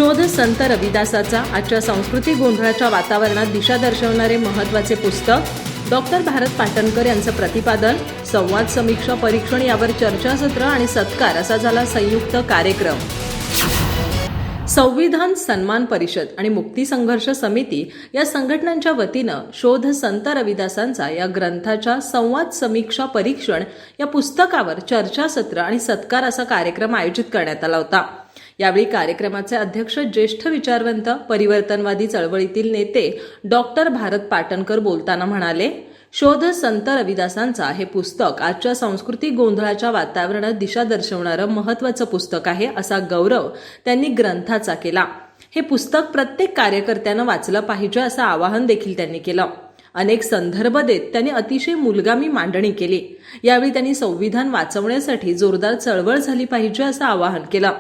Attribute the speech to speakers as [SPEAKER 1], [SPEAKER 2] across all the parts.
[SPEAKER 1] शोध संत रविदासाचा आजच्या सांस्कृतिक गोंधळाच्या वातावरणात दिशा दर्शवणारे महत्त्वाचे पुस्तक. डॉक्टर भारत पाटणकर यांचं प्रतिपादन. संवाद, समीक्षा, परीक्षण यावर चर्चासत्र आणि सत्कार असा झाला संयुक्त कार्यक्रम. संविधान सन्मान परिषद आणि मुक्ती संघर्ष समिती या संघटनांच्या वतीनं शोध संत रविदासांचा या ग्रंथाच्या संवाद, समीक्षा, परीक्षण या पुस्तकावर चर्चासत्र आणि सत्कार असा कार्यक्रम आयोजित करण्यात आला होता. यावेळी कार्यक्रमाचे अध्यक्ष, ज्येष्ठ विचारवंत, परिवर्तनवादी चळवळीतील नेते डॉक्टर भारत पाटणकर बोलताना म्हणाले, शोध संत रविदासांचा हे पुस्तक आजच्या सांस्कृतिक गोंधळाच्या वातावरणात दिशा दर्शवणारं महत्त्वाचं पुस्तक आहे असा गौरव त्यांनी ग्रंथाचा केला. हे पुस्तक प्रत्येक कार्यकर्त्यानं वाचलं पाहिजे असं आवाहन देखील त्यांनी केलं. अनेक संदर्भ देत त्यांनी अतिशय मूलगामी मांडणी केली. यावेळी त्यांनी संविधान वाचवण्यासाठी जोरदार चळवळ झाली पाहिजे असं आवाहन केलं.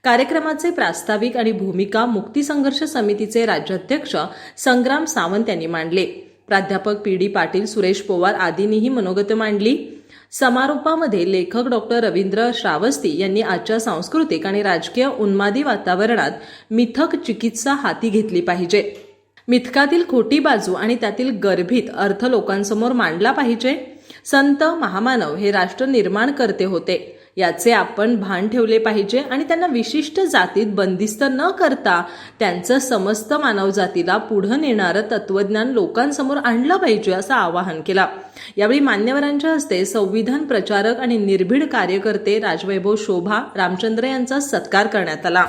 [SPEAKER 1] कार्यक्रमाचे प्रास्ताविक आणि भूमिका मुक्ती संघर्ष समितीचे राज्याध्यक्ष संग्राम सावंत यांनी मांडले. प्राध्यापक पी.डी. पाटील, सुरेश पवार आदींनीही मनोगत मांडली. समारोपामध्ये लेखक डॉक्टर रवींद्र श्रावस्ती यांनी आजच्या सांस्कृतिक आणि राजकीय उन्मादी वातावरणात मिथक चिकित्सा हाती घेतली पाहिजे, मिथकातील खोटी बाजू आणि त्यातील गर्भित अर्थ लोकांसमोर मांडला पाहिजे. संत महामानव हे राष्ट्र निर्माण करते होते याचे आपण भान ठेवले पाहिजे आणि त्यांना विशिष्ट जातीत बंदिस्त न करता त्यांचं समस्त मानवजातीला पुढे नेणारं तत्वज्ञान लोकांसमोर आणलं पाहिजे असं आवाहन केलं. यावेळी मान्यवरांच्या हस्ते संविधान प्रचारक आणि निर्भीड कार्यकर्ते राजवैभव शोभा रामचंद्र यांचा सत्कार करण्यात आला.